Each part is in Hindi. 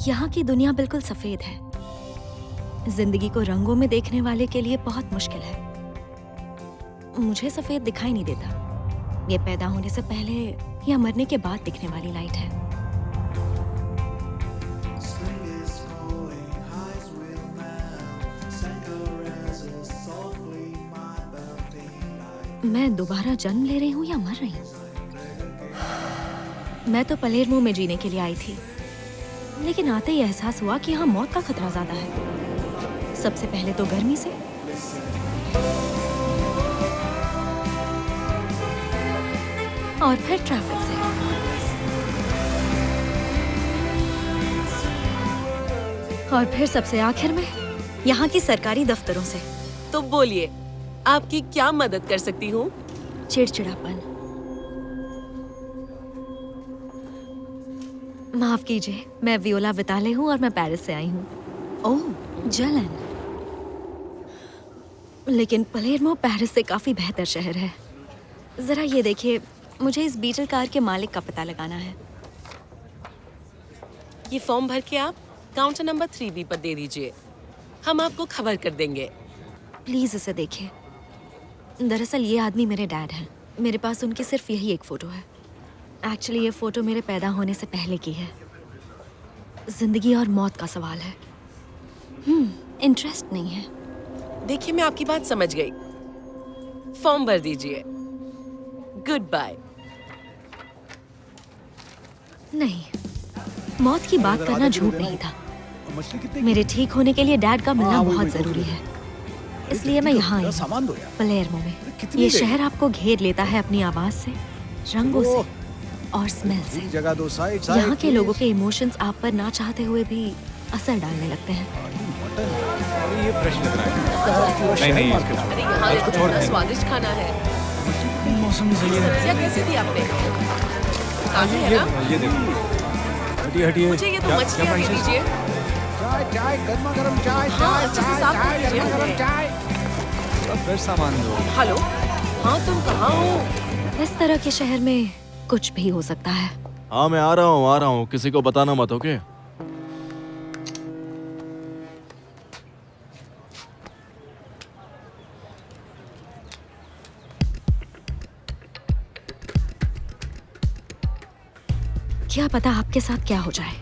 यहाँ की दुनिया बिल्कुल सफेद है। जिंदगी को रंगों में देखने वाले के लिए बहुत मुश्किल है। मुझे सफेद दिखाई नहीं देता। ये पैदा होने से पहले या मरने के बाद दिखने वाली लाइट है। मैं दोबारा जन्म ले रही हूँ या मर रही हूँ? मैं तो पलेर्मो में जीने के लिए आई थी, लेकिन आते ही एहसास हुआ कि यहाँ मौत का खतरा ज्यादा है। सबसे पहले तो गर्मी से, और फिर ट्रैफिक से, और फिर सबसे आखिर में यहाँ की सरकारी दफ्तरों से। तो बोलिए, आपकी क्या मदद कर सकती हूँ? चिड़चिड़ापन। माफ कीजिए, मैं वियोला विताले हूँ और मैं पेरिस से आई हूँ। ओह, जलन। लेकिन पलेर्मो पेरिस से काफी बेहतर शहर है। जरा ये देखिए, मुझे इस बीटल कार के मालिक का पता लगाना है। ये फॉर्म भर के आप काउंटर नंबर 3B पर दे दीजिए। हम आपको खबर कर देंगे। प्लीज इसे देखिए। दरअसल ये आदमी मेरे डैड हैं। मेरे पास उनकी सिर्फ यही एक फोटो है। एक्चुअली ये फोटो मेरे पैदा होने से पहले की है। जिंदगी और मौत का सवाल है। इंटरेस्ट नहीं है। देखिए, मैं आपकी बात समझ गई। फॉर्म भर दीजिए। Good bye. नहीं, मौत की बात करना झूठ नहीं था। मेरे ठीक होने के लिए डैड का मिलना बहुत जरूरी है। इसलिए मैं यहाँ आई हूँ, पलेर्मो में। ये शहर आपको घेर लेता है अपनी आवाज से, रंगों से और स्मेल से। यहाँ के लोगों के इमोशंस आप पर ना चाहते हुए भी असर डालने लगते हैं। ये फ्रेश लग रहा है। नहीं, अरे यहाँ देखो, कितना स्वादिष्ट खाना है। मौसम सही है। सब्जियाँ कैसी थी आपने? ताज़ी है ना? ये देखो, हटिए। मुझे ये तो मछलियाँ दे दीजिए। चाय, गर्मा गर्म चाय, हाँ, अच्छे से साफ कर दीजिए मुझे। थोड़ा फ्रेश सामान दो। हेलो, हाँ तुम कहाँ हो? इस तरह के शहर में कुछ भी हो सकता है। हाँ, मैं आ रहा हूँ। किसी को बताना मत, ओके? क्या पता आपके साथ क्या हो जाए।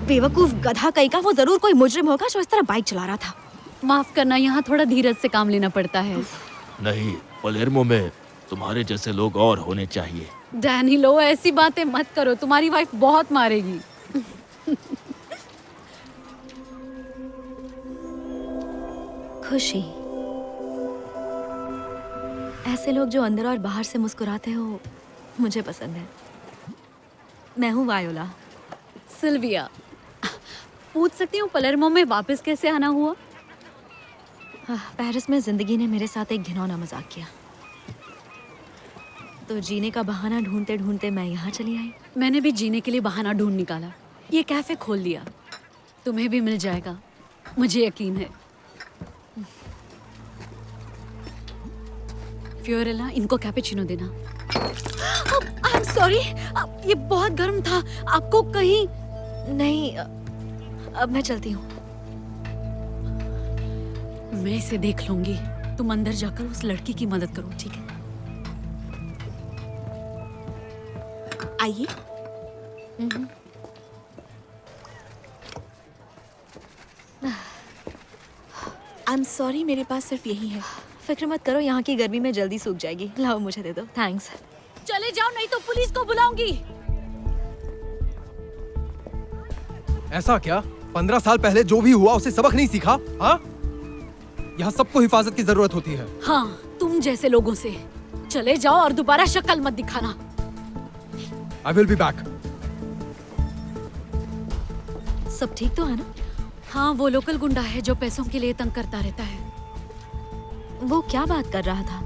बेवकूफ गधा कहीं का, वो जरूर कोई मुजरिम होगा जो इस तरह बाइक चला रहा था। माफ करना, यहाँ थोड़ा धीरज से काम लेना पड़ता है। नहीं, पलेर्मो में तुम्हारे जैसे लोग और होने चाहिए। डैनिलो, ऐसी बातें मत करो, तुम्हारी वाइफ बहुत मारेगी। खुशी। ऐसे लोग जो अंदर और बाहर से मुस्कुराते हो, मुझे पसंद है। मैं हूँ वायोला। सिल्विया, पूछ सकती हूँ पलेर्मो में वापस कैसे आना हुआ? पेरिस में जिंदगी ने मेरे साथ एक घिनौना मजाक किया, तो जीने का बहाना ढूंढते ढूंढते मैं यहाँ चली आई। मैंने भी जीने के लिए बहाना ढूंढ निकाला। ये कैफे खोल दिया। तुम्हें भी मिल जाएगा, मुझे यकीन है। फ्योरेला, इनको कैपेचिनो देना। आई एम सॉरी, ये बहुत गर्म था। आपको कहीं नहीं, अब मैं चलती हूँ। मैं इसे देख लूंगी। तुम अंदर जाकर उस लड़की की मदद करो, ठीक है? आइए। आई एम सॉरी, मेरे पास सिर्फ यही है। फिक्र मत करो, यहाँ की गर्मी में जल्दी सूख जाएगी। लाओ मुझे दे दो। थैंक्स। चले जाओ नहीं तो पुलिस को बुलाऊंगी। ऐसा क्या? 15 साल पहले जो भी हुआ उसे सबक नहीं सीखा? हाँ, यहाँ सबको हिफाजत की जरूरत होती है। हाँ, तुम जैसे लोगों से। चले जाओ और दोबारा शक्ल मत दिखाना। I will be back. सब ठीक तो है ना? हाँ, वो लोकल गुंडा है जो पैसों के लिए तंग करता रहता है। वो क्या बात कर रहा था?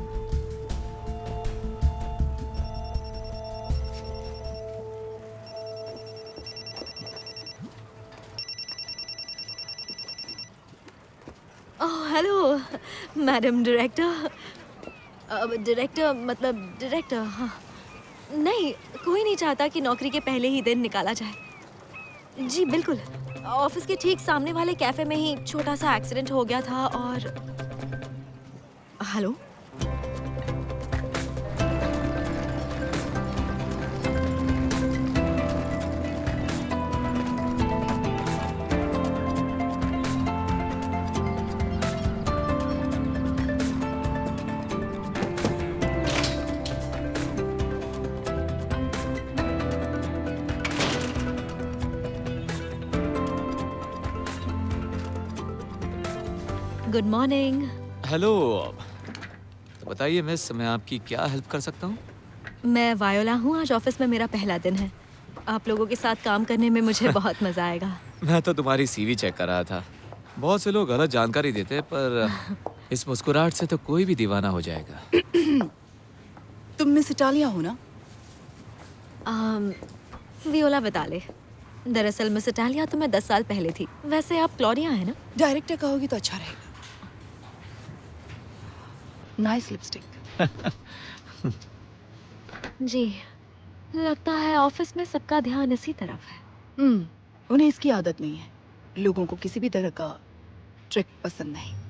Oh hello madam director. Director मतलब डायरेक्टर। हाँ नहीं, कोई नहीं चाहता कि नौकरी के पहले ही दिन निकाला जाए। जी बिल्कुल, ऑफिस के ठीक सामने वाले कैफे में ही छोटा सा एक्सीडेंट हो गया था। और हेलो, गुड मॉर्निंग। हेलो। तो बताइए मिस, मैं आपकी क्या हेल्प कर सकता हूँ? मैं वायोला हूँ। आज ऑफिस में मेरा पहला दिन है। आप लोगों के साथ काम करने में मुझे बहुत मजा आएगा। मैं तो तुम्हारी सीवी चेक कर रहा था। बहुत से लोग गलत जानकारी देते हैं, पर इस मुस्कुराहट से तो कोई भी दीवाना हो जाएगा। तुम मिस इटालिया हो ना? वियोला विताले। दरअसल मिस इटालिया तो मैं 10 साल पहले थी। वैसे आप क्लॉडिया है ना? डायरेक्टर कहोगी तो अच्छा रहेगा। Nice lipstick. जी, लगता है ऑफिस में सबका ध्यान इसी तरफ है। उन्हें इसकी आदत नहीं है। लोगों को किसी भी तरह का ट्रिक पसंद नहीं।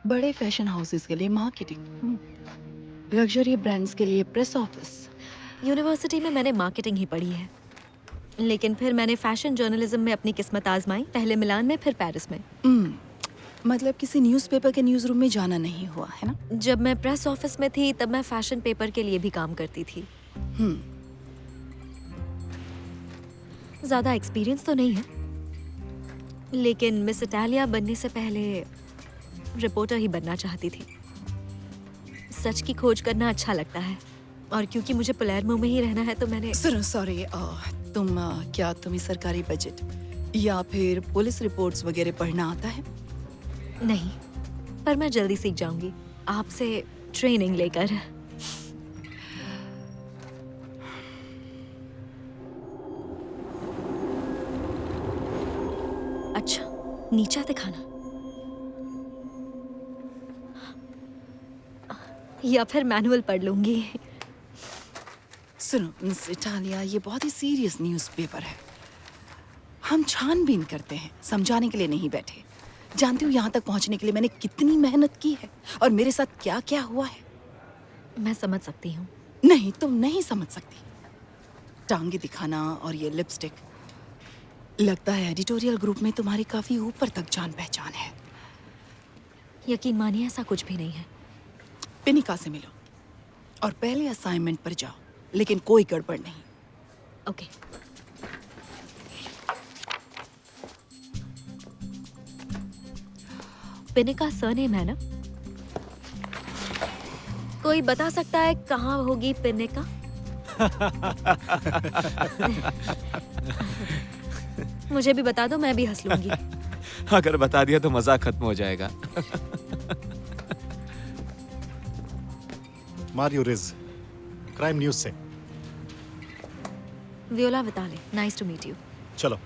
बड़े फैशन हाउसेस के लिए मार्केटिंग, लग्जरी ब्रांड्स के लिए प्रेस ऑफिस। यूनिवर्सिटी में मैंने मार्केटिंग ही पढ़ी है, लेकिन फिर मैंने फैशन जर्नलिज्म में अपनी किस्मत आजमाई। पहले मिलान में, फिर पेरिस में। मतलब किसी न्यूज़पेपर के न्यूज़ रूम में जाना नहीं हुआ है ना? जब मैं प्रेस ऑफिस में थी तब मैं फैशन पेपर के लिए भी काम करती थी। ज्यादा एक्सपीरियंस तो नहीं है, लेकिन मिस इटालिया बनने से पहले रिपोर्टर ही बनना चाहती थी। सच की खोज करना अच्छा लगता है, और क्योंकि मुझे पलेर्मो में ही रहना है तो मैंने। सॉरी, तुम्हें सरकारी बजट या फिर पुलिस रिपोर्ट्स वगैरह पढ़ना आता है? नहीं, पर मैं जल्दी सीख जाऊंगी आपसे ट्रेनिंग लेकर। अच्छा, नीचा दिखाना या फिर मैनुअल पढ़ लूंगी। सुनो मिस इटालिया, ये बहुत ही सीरियस न्यूज़पेपर है। हम छानबीन करते हैं, समझाने के लिए नहीं बैठे। जानती हो यहाँ तक पहुँचने के लिए मैंने कितनी मेहनत की है और मेरे साथ क्या क्या हुआ है। मैं समझ सकती हूँ। नहीं, तुम नहीं समझ सकती। टांगे दिखाना और ये लिपस्टिक, लगता है एडिटोरियल ग्रुप में तुम्हारी काफी ऊपर तक जान पहचान है। यकीन मानिए ऐसा कुछ भी नहीं है। पिनिका से मिलो और पहले असाइनमेंट पर जाओ, लेकिन कोई गड़बड़ नहीं। ओके। पिनिका सरनेम है ना? कोई बता सकता है कहाँ होगी पिनिका? मुझे भी बता दो, मैं भी हंस लूंगी। अगर बता दिया तो मजाक खत्म हो जाएगा। मारियो रिज, क्राइम न्यूज से। Viola Vitale, nice to meet you. चलो,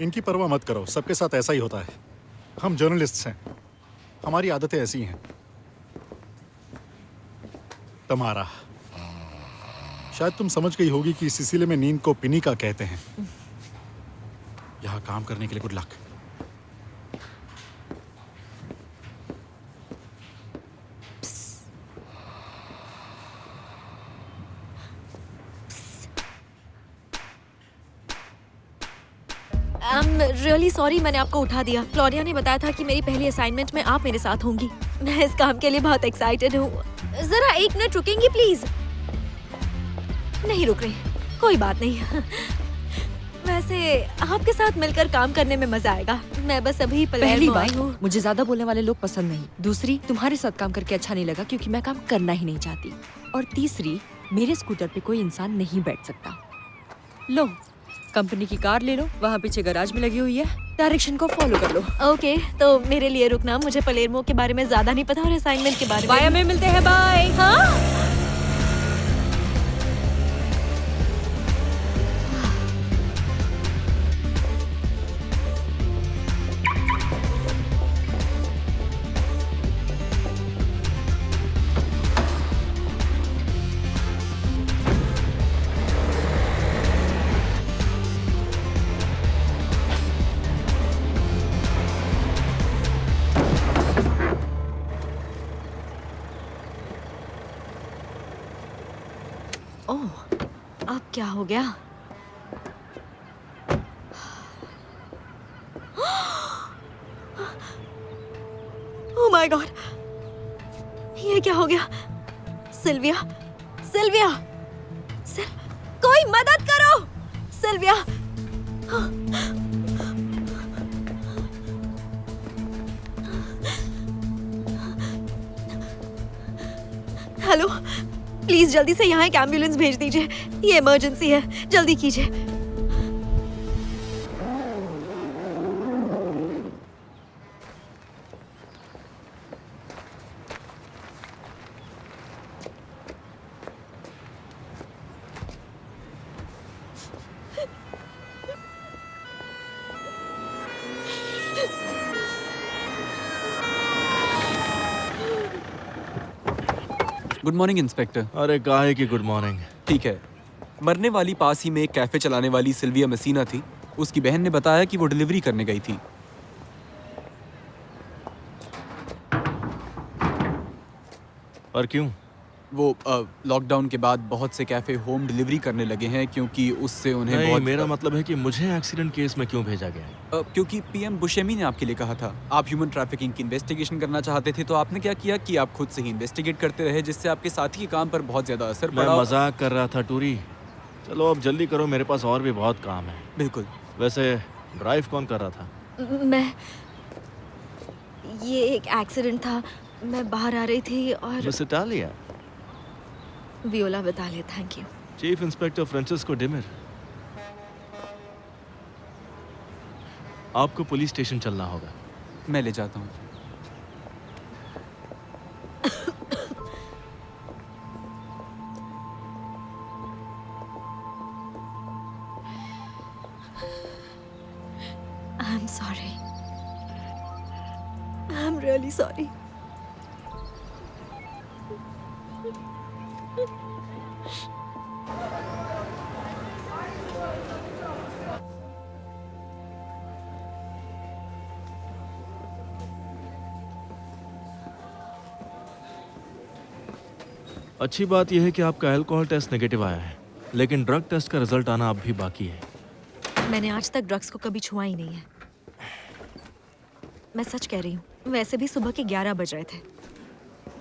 इनकी परवाह मत करो, सबके साथ ऐसा ही होता है। हम जर्नलिस्ट्स हैं, हमारी आदतें ऐसी हैं। तुम्हारा शायद तुम समझ गई होगी कि सिसिली में नींद को पिनिका कहते हैं। यहाँ काम करने के लिए good luck. I am really sorry, मैंने आपको उठा दिया। क्लॉडिया ने बताया था कि मेरी पहली असाइनमेंट में आप मेरे साथ होंगी। मैं इस काम के लिए बहुत एक्साइटेड हूँ। जरा 1 मिनट रुकेंगी प्लीज? नहीं रुक रही, कोई बात नहीं। वैसे आपके साथ मिलकर काम करने में मजा आएगा। मैं बस अभी पहली पलेर्मो आई बात, हूँ। मुझे ज्यादा बोलने वाले लोग पसंद नहीं। दूसरी, तुम्हारे साथ काम करके अच्छा नहीं लगा क्योंकि मैं काम करना ही नहीं चाहती। और तीसरी, मेरे स्कूटर पे कोई इंसान नहीं बैठ सकता। लो, कंपनी की कार ले लो, वहाँ पीछे गैराज में लगी हुई है, डायरेक्शन को फॉलो कर लो। ओके, तो मेरे लिए रुकना। मुझे पलेर्मो के बारे में ज्यादा नहीं पता और असाइनमेंट के बारे में। वाया में मिलते हैं, बाय। हाँ? ओह, अब क्या हो गया? ओह माय गॉड, ये क्या हो गया? सिल्विया, सिल्विया, कोई मदद करो! सिल्विया! हेलो, प्लीज जल्दी से यहाँ एक एम्बुलेंस भेज दीजिए। ये इमरजेंसी है, जल्दी कीजिए। Good morning inspector. अरे काहे की गुड मॉर्निंग। ठीक है, मरने वाली पास ही में एक कैफे चलाने वाली सिल्विया मेसीना थी। उसकी बहन ने बताया कि वो डिलीवरी करने गई थी। और क्यों? वो लॉकडाउन के बाद बहुत से कैफे होम डिलीवरी करने लगे हैं क्योंकि उससे उन्हें नहीं, बहुत मेरा मतलब है कि मुझे एक्सीडेंट केस में क्यों भेजा गया है? क्योंकि पीएम बुशेमी ने आपके लिए कहा था। आप ह्यूमन ट्रैफिकिंग की इन्वेस्टिगेशन करना चाहते थे, तो आपने क्या किया कि आप खुद से ही इन्वेस्टिगेट करते रहे, जिससे आपके साथी के काम पर बहुत ज्यादा असर मैं पड़ा। मजाक कर रहा था टूरी। चलो अब जल्दी करो, मेरे पास और भी बहुत काम है। बिल्कुल। वैसे ड्राइव कौन कर रहा था? मैं, ये एक एक्सीडेंट था। मैं बाहर आ रही थी और miss Italia. Viola Vitale, thank you. Chief inspector Francesco Demir. आपको पुलिस स्टेशन चलना होगा। मैं ले जाता हूँ। I am sorry, I am really sorry. अच्छी बात यह है कि आपका अल्कोहल टेस्ट नेगेटिव आया है, लेकिन ड्रग टेस्ट का रिजल्ट आना अब भी बाकी है। मैंने आज तक ड्रग्स को कभी छुआ ही नहीं है। मैं सच कह रही हूँ। वैसे भी सुबह के 11 बज रहे थे।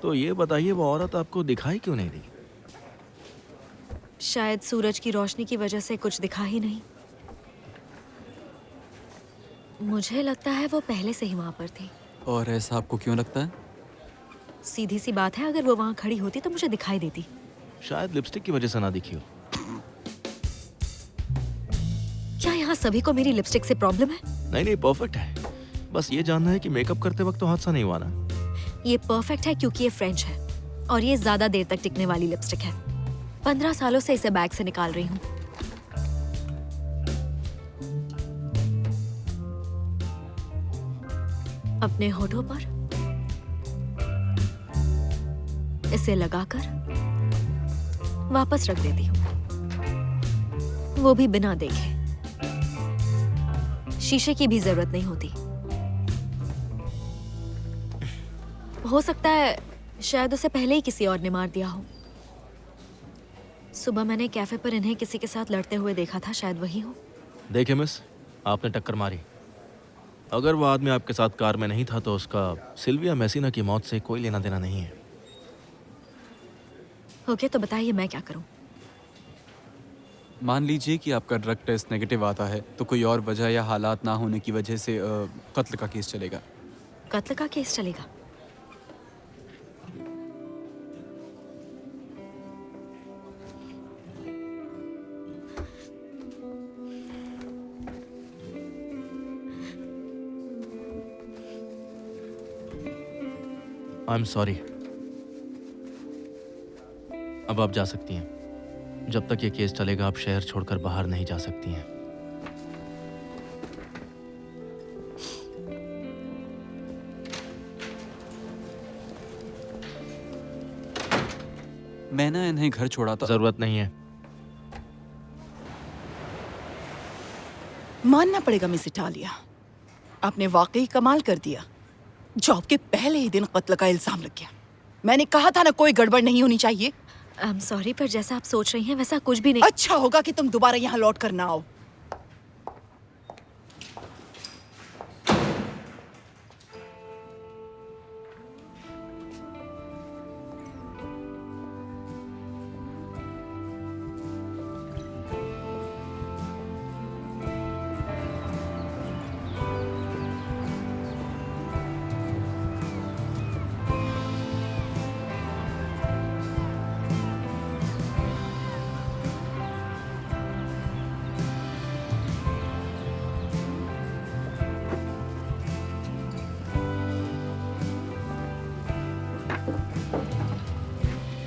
तो ये बताइए, वो औरत आपको दिखाई क्यों नहीं दी? शायद सूरज की रोशनी की वजह से कुछ दिखा ही नहीं। मुझे लगता है वो पहले से ही वहां पर थी। और ऐसा आपको क्यों लगता है? सीधी सी बात है, अगर वो वहां खड़ी होती तो मुझे दिखाई देती। शायद लिपस्टिक की वजह से ना दिखी हो। क्या यहाँ सभी को मेरी लिपस्टिक से प्रॉब्लम है? नहीं, परफेक्ट है। बस ये जानना है कि मेकअप करते वक्त तो हादसा नहीं हुआ ना? ये परफेक्ट है क्योंकि ये फ्रेंच है और ये ज्यादा देर तक टिकने वाली लिपस्टिक है। 15 सालों से इसे बैग से निकाल रही हूँ। अपने होठों पर इसे लगाकर वापस रख देती हूँ, वो भी बिना देखे। शीशे की भी जरूरत नहीं होती। हो सकता है शायद उसे पहले ही किसी और ने मार दिया हो। सुबह मैंने कैफे पर इन्हें किसी के साथ लड़ते हुए देखा था, शायद वही हो। देखिए मिस, आपने टक्कर मारी। अगर वो आदमी आपके साथ कार में नहीं था तो उसका सिल्विया मेसिना की मौत से कोई लेना देना नहीं है। ओके, तो बताइए मैं क्या करूं? मान लीजिए कि आपका ड्रग टेस्ट नेगेटिव आता है, तो कोई और वजह या हालात ना होने की वजह से कत्ल का केस चलेगा। कत्ल का केस चलेगा? आई एम सॉरी। अब आप जा सकती हैं। जब तक ये केस चलेगा आप शहर छोड़कर बाहर नहीं जा सकती हैं। मैं ना इन्हें घर छोड़ा था। जरूरत नहीं है। मानना पड़ेगा मिस इटालिया, आपने वाकई कमाल कर दिया। जॉब के पहले ही दिन कत्ल का इल्जाम लग गया। मैंने कहा था ना कोई गड़बड़ नहीं होनी चाहिए। आई एम सॉरी, पर जैसा आप सोच रही हैं वैसा कुछ भी नहीं। अच्छा होगा कि तुम दोबारा यहाँ लौट कर ना आओ।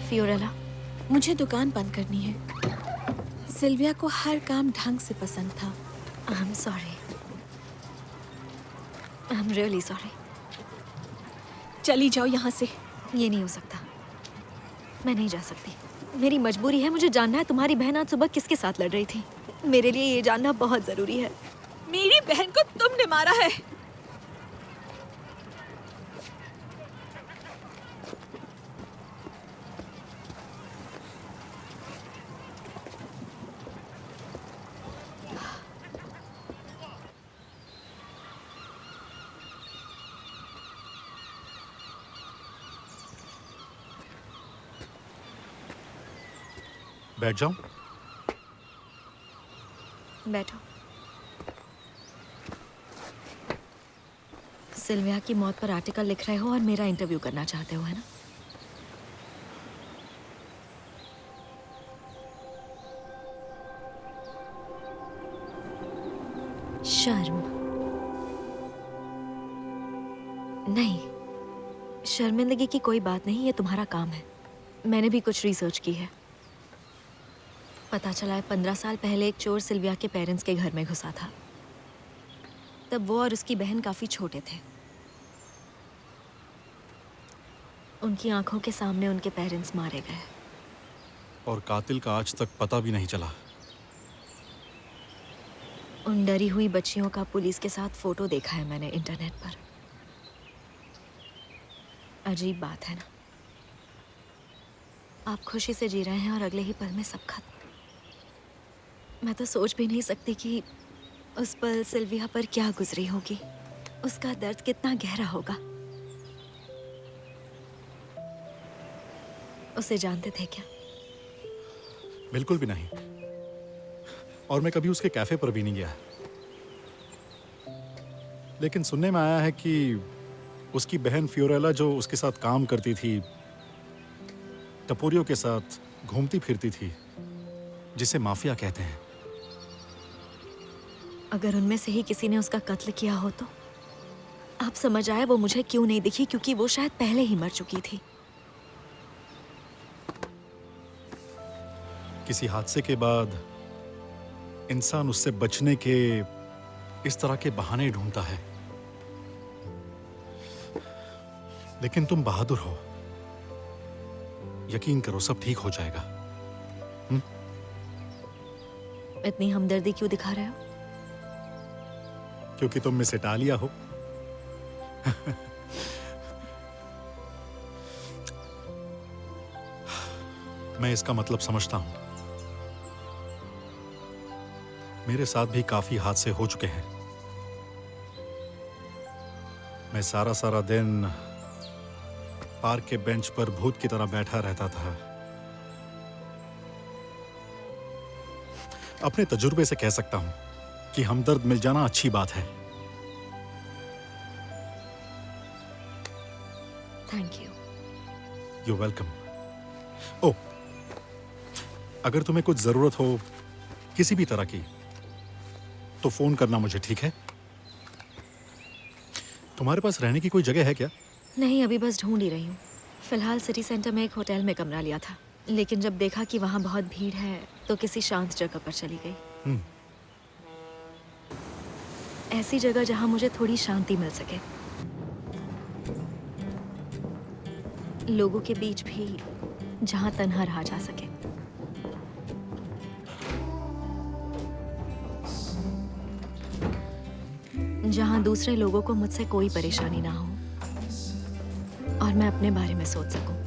फियोरेला, मुझे दुकान बंद करनी है। सिल्विया को हर काम ढंग से पसंद था। आई am sorry, I am really sorry. चली जाओ यहाँ से। ये नहीं हो सकता, मैं नहीं जा सकती। मेरी मजबूरी है, मुझे जानना है तुम्हारी बहन आज सुबह किसके साथ लड़ रही थी। मेरे लिए ये जानना बहुत जरूरी है। मेरी बहन को तुमने मारा है। बैठ जाऊं? बैठो। सिल्विया की मौत पर आर्टिकल लिख रहे हो और मेरा इंटरव्यू करना चाहते हो, है ना? शर्म नहीं, शर्मिंदगी की कोई बात नहीं, ये तुम्हारा काम है। मैंने भी कुछ रिसर्च की है। पता चला है 15 साल पहले एक चोर सिल्विया के पेरेंट्स के घर में घुसा था। तब वो और उसकी बहन काफी छोटे थे। उनकी आंखों के सामने उनके पेरेंट्स मारे गए। और कातिल का आज तक पता भी नहीं चला। उन डरी हुई बच्चियों का पुलिस के साथ फोटो देखा है मैंने इंटरनेट पर। अजीब बात है ना? आप खुशी से जी रहे हैं और अगले ही पल में सब खत्म। मैं तो सोच भी नहीं सकती कि उस पल सिल्विया पर क्या गुजरी होगी। उसका दर्द कितना गहरा होगा। उसे जानते थे क्या? बिल्कुल भी नहीं। और मैं कभी उसके कैफे पर भी नहीं गया। लेकिन सुनने में आया है कि उसकी बहन फियोरेला जो उसके साथ काम करती थी, टपोरियों के साथ घूमती फिरती थी, जिसे माफिया कहते हैं। अगर उनमें से ही किसी ने उसका कत्ल किया हो तो आप समझ आए वो मुझे क्यों नहीं दिखी, क्योंकि वो शायद पहले ही मर चुकी थी। किसी हादसे के बाद इंसान उससे बचने के इस तरह के बहाने ढूंढता है। लेकिन तुम बहादुर हो। यकीन करो सब ठीक हो जाएगा। इतनी हमदर्दी क्यों दिखा रहे हो? क्योंकि तुम मिस इटालिया हो। मैं इसका मतलब समझता हूं। मेरे साथ भी काफी हादसे हो चुके हैं। मैं सारा दिन पार्क के बेंच पर भूत की तरह बैठा रहता था। अपने तजुर्बे से कह सकता हूं कि हमदर्द मिल जाना अच्छी बात है। Thank you. You welcome. Oh, अगर तुम्हें कुछ जरूरत हो किसी भी तरह की तो फोन करना मुझे, ठीक है? तुम्हारे पास रहने की कोई जगह है क्या? नहीं, अभी बस ढूंढ ही रही हूँ। फिलहाल सिटी सेंटर में एक होटल में कमरा लिया था, लेकिन जब देखा कि वहाँ बहुत भीड़ है तो किसी शांत जगह पर चली गई। ऐसी जगह जहाँ मुझे थोड़ी शांति मिल सके, लोगों के बीच भी जहाँ तन्हा रहा जा सके। जहाँ दूसरे लोगों को मुझसे कोई परेशानी ना हो और मैं अपने बारे में सोच सकूं।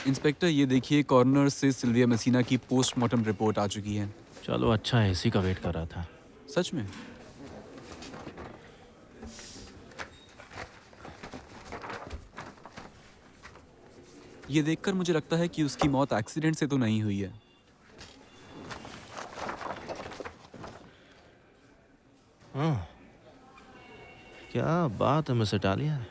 इंस्पेक्टर, ये देखिए, कॉर्नर से सिल्विया मेसीना की पोस्टमार्टम रिपोर्ट आ चुकी है। चलो अच्छा है, इसी का वेट कर रहा था। सच में? ये देखकर मुझे लगता है कि उसकी मौत एक्सीडेंट से तो नहीं हुई है। हाँ, क्या बात है मिस इटालिया।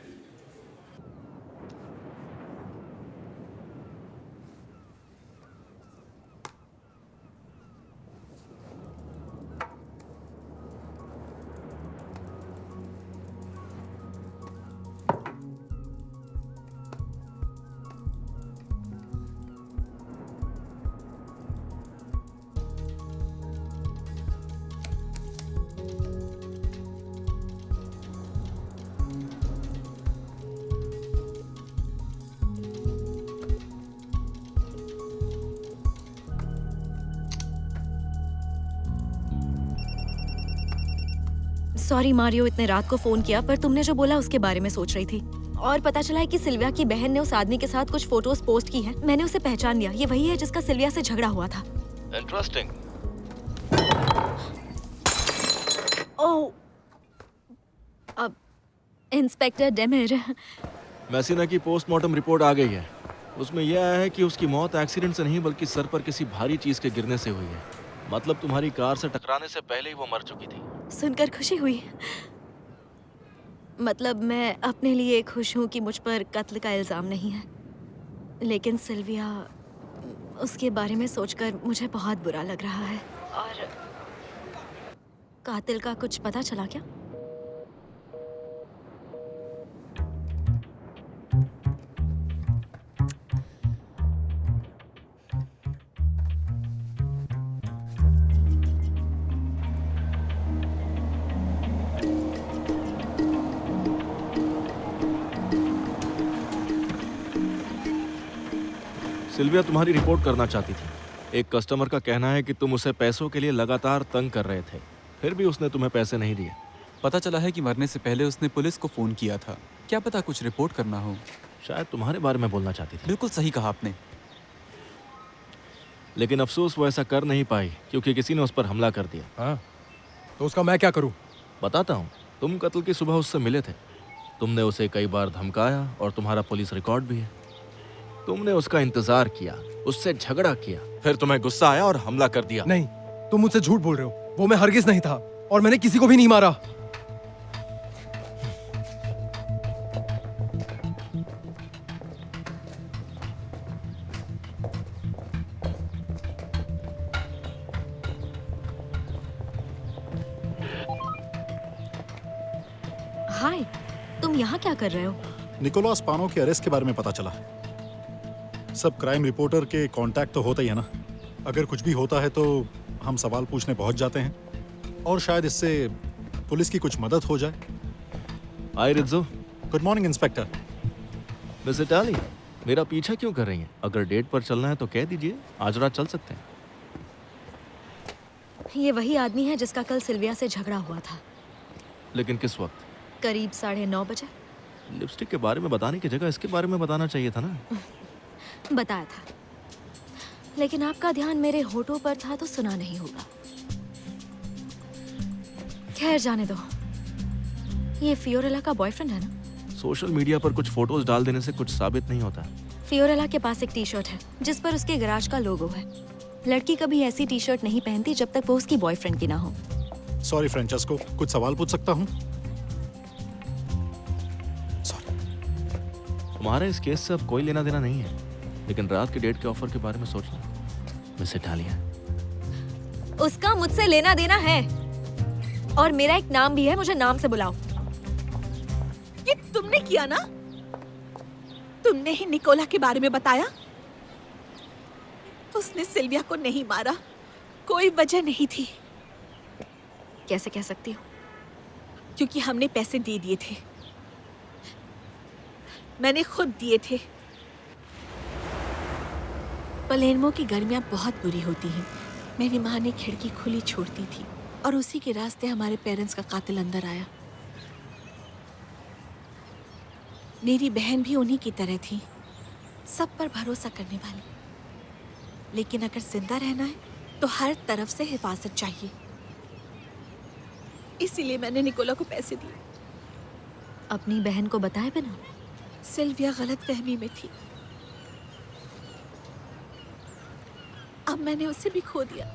सॉरी मारियो, इतने रात को फोन किया, पर तुमने जो बोला उसके बारे में सोच रही थी। और पता चला है कि सिल्विया की बहन ने उस आदमी के साथ कुछ फोटोज पोस्ट की हैं। मैंने उसे पहचान लिया, ये वही है जिसका सिल्विया से झगड़ा हुआ था। इंटरेस्टिंग। ओह, अब इंस्पेक्टर डेमिर। मेसीना की पोस्टमार्टम रिपोर्ट आ गई है। उसमें यह आया है कि उसकी मौत एक्सीडेंट से नहीं बल्कि सर पर किसी भारी चीज के गिरने से हुई है। मतलब तुम्हारी कार से टकराने से पहले ही वो मर चुकी थी। सुनकर खुशी हुई। मतलब मैं अपने लिए खुश हूँ कि मुझ पर कत्ल का इल्जाम नहीं है, लेकिन सिल्विया, उसके बारे में सोचकर मुझे बहुत बुरा लग रहा है। और कातिल का कुछ पता चला क्या? सिल्विया तुम्हारी रिपोर्ट करना चाहती थी। एक कस्टमर का कहना है कि तुम उसे पैसों के लिए लगातार तंग कर रहे थे, फिर भी उसने तुम्हें पैसे नहीं दिए। पता चला है कि मरने से पहले उसने पुलिस को फोन किया था। क्या पता कुछ रिपोर्ट करना हो। शायद तुम्हारे बारे में बोलना चाहती थी। बिल्कुल सही कहा आपने। लेकिन अफसोस वो ऐसा कर नहीं पाई क्योंकि किसी ने उस पर हमला कर दिया। हाँ, तो उसका मैं क्या करूं? बताता हूँ। तुम कत्ल की सुबह उससे मिले थे। तुमने उसे कई बार धमकाया और तुम्हारा पुलिस रिकॉर्ड भी है। तुमने उसका इंतजार किया, उससे झगड़ा किया, फिर तुम्हें गुस्सा आया और हमला कर दिया। नहीं, तुम मुझसे झूठ बोल रहे हो। वो मैं हरगिज नहीं था और मैंने किसी को भी नहीं मारा। हाय, तुम यहाँ क्या कर रहे हो? निकोलास पानो के अरेस्ट के बारे में पता चला। सब क्राइम रिपोर्टर के कांटेक्ट तो होते ही है ना। अगर कुछ भी होता है तो हम सवाल पूछने पहुंच जाते हैं और शायद इससे पुलिस की कुछ मदद हो जाए। Hi Rizzo. Good morning inspector. Miss Italy, मेरा पीछा क्यों कर रही हैं? अगर डेट पर चलना है तो कह दीजिए, आज रात चल सकते हैं। ये वही आदमी है जिसका कल सिल्विया से झगड़ा हुआ था। लेकिन किस वक्त? करीब 9:30 बजे। लिपस्टिक के बारे में बताने की जगह इसके बारे में बताना चाहिए था ना। बताया था, लेकिन आपका ध्यान मेरे होठों पर था तो सुना नहीं होगा। खैर जाने दो। ये फियोरेला का बॉयफ्रेंड है ना? सोशल मीडिया पर कुछ फोटोज डाल देने से कुछ साबित नहीं होता। फियोरेला के पास एक टी-शर्ट है जिस पर उसके गैराज का लोगो है। लड़की कभी ऐसी टी-शर्ट नहीं पहनती जब तक वो उसकी बॉयफ्रेंड की ना हो। सॉरी फ्रेंचेस्को, कुछ सवाल पूछ सकता हूँ? तुम्हारा इस केस से अब कोई लेना देना नहीं है, लेकिन रात के डेट के ऑफर के बारे में सोचना। मिस इटालिया, उसका मुझसे लेना देना है और मेरा एक नाम भी है। मुझे नाम से बुलाओ। ये तुमने किया ना? तुमने ही निकोला के बारे में बताया? उसने सिल्विया को नहीं मारा, कोई वजह नहीं थी। कैसे कह सकती हो? क्योंकि हमने पैसे दे दिए थे। मैंने खुद दिए थे। पलेर्मो की गर्मियां बहुत बुरी होती हैं। मेरी माँ ने खिड़की खुली छोड़ती थी और उसी के रास्ते हमारे पेरेंट्स का कातिल अंदर आया। मेरी बहन भी उन्हीं की तरह थी, सब पर भरोसा करने वाली। लेकिन अगर जिंदा रहना है तो हर तरफ से हिफाजत चाहिए। इसीलिए मैंने निकोला को पैसे दिए। अपनी बहन को बताए बिना? सिल्विया गलतफहमी में थी। अब मैंने उसे भी खो दिया।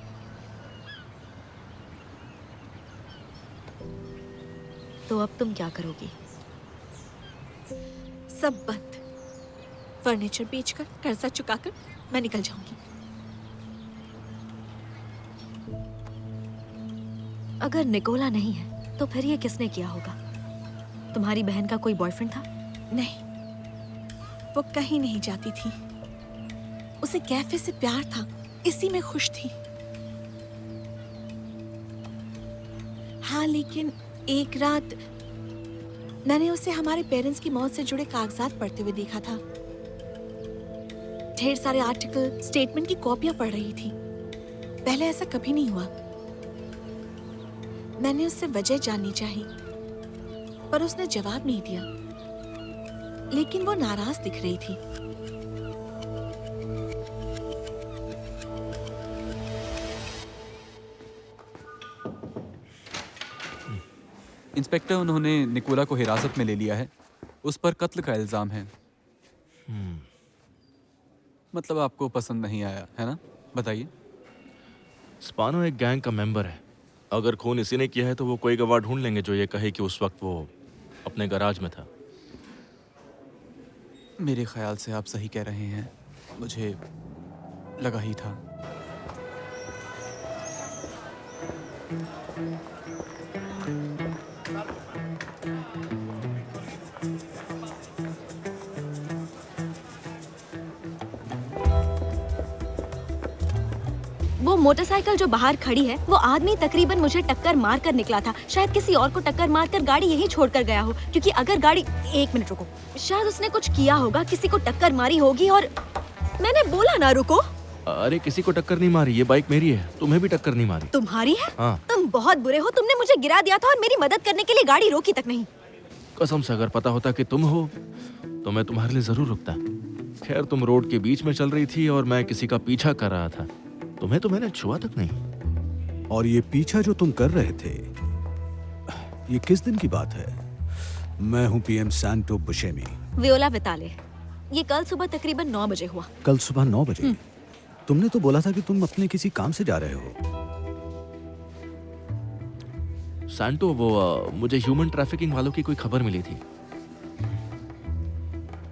तो अब तुम क्या करोगी? सब बंद। फर्नीचर बेचकर, कर्जा चुकाकर मैं निकल जाऊंगी। अगर निकोला नहीं है तो फिर ये किसने किया होगा? तुम्हारी बहन का कोई बॉयफ्रेंड था? नहीं, वो कहीं नहीं जाती थी। उसे कैफे से प्यार था, इसी में खुश थी। हाँ, लेकिन एक रात मैंने उसे हमारे पेरेंट्स की मौत से जुड़े कागजात पढ़ते हुए देखा था। ढेर सारे आर्टिकल, स्टेटमेंट की कॉपियां पढ़ रही थी। पहले ऐसा कभी नहीं हुआ। मैंने उससे वजह जाननी चाहिए, पर उसने जवाब नहीं दिया। लेकिन वो नाराज दिख रही थी। इंस्पेक्टर, उन्होंने निकोला को हिरासत में ले लिया है। उस पर कत्ल का इल्जाम है। मतलब आपको पसंद नहीं आया है ना? बताइए। स्पानो एक गैंग का मेंबर है। अगर खून इसी ने किया है तो वो कोई गवाह ढूंढ लेंगे जो ये कहे कि उस वक्त वो अपने गैराज में था। मेरे ख्याल से आप सही कह रहे हैं। मुझे लगा ही था। वो मोटरसाइकिल जो बाहर खड़ी है, वो आदमी तकरीबन मुझे टक्कर मार कर निकला था। शायद किसी और को टक्कर मारकर गाड़ी यहीं छोड़कर गया हो, क्योंकि अगर गाड़ी... एक मिनट रुको। शायद उसने कुछ किया होगा, किसी को टक्कर मारी होगी और मैंने बोला ना रुको। अरे किसी को टक्कर नहीं मारी, ये बाइक मेरी है। तुम्हें भी टक्कर नहीं मारी। तुम्हारी है? हाँ। तुम बहुत बुरे हो। तुमने मुझे गिरा दिया था और मेरी मदद करने के लिए गाड़ी रोकी तक नहीं। कसम से अगर पता होता कि तुम हो तो मैं तुम्हारे लिए जरूर रुकता। खैर, तुम रोड के बीच में चल रही थी और मैं किसी का पीछा कर रहा था। तुम्हें तो मैंने छुआ तक नहीं। और ये पीछा जो तुम कर रहे थे, ये किस दिन की बात है? मैं हूँ पीएम सैंटो बुशेमी। वियोला विताले। ये कल सुबह तकरीबन 9 बजे हुआ। कल सुबह 9 बजे? तुमने तो बोला था कि तुम अपने किसी काम से जा रहे हो। सैंटो, वो मुझे ह्यूमन ट्रैफिकिंग वालों की कोई खबर मिली थी।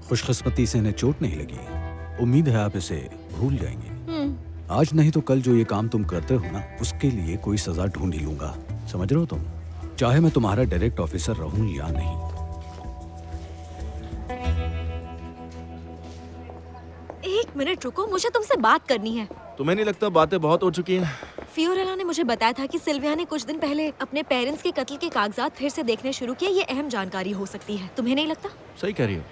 खुशकिस्मती से इन्हें चोट नहीं लगी। उम्मीद है आप इसे भूल जाएंगे। आज नहीं तो कल जो ये काम तुम करते हो ना, उसके लिए कोई सजा ढूंढ ही लूंगा। समझ रहे हो तुम? चाहे मैं तुम्हारा डायरेक्ट ऑफिसर रहूं या नहीं। एक मिनट रुको, मुझे तुमसे बात करनी है। तुम्हें नहीं लगता बातें बहुत हो चुकी हैं? फियोरेला ने मुझे बताया था कि सिल्विया ने कुछ दिन पहले अपने पेरेंट्स के कत्ल के कागजात फिर से देखने शुरू किए। ये अहम जानकारी हो सकती है, तुम्हें नहीं लगता? सही कह रही हो।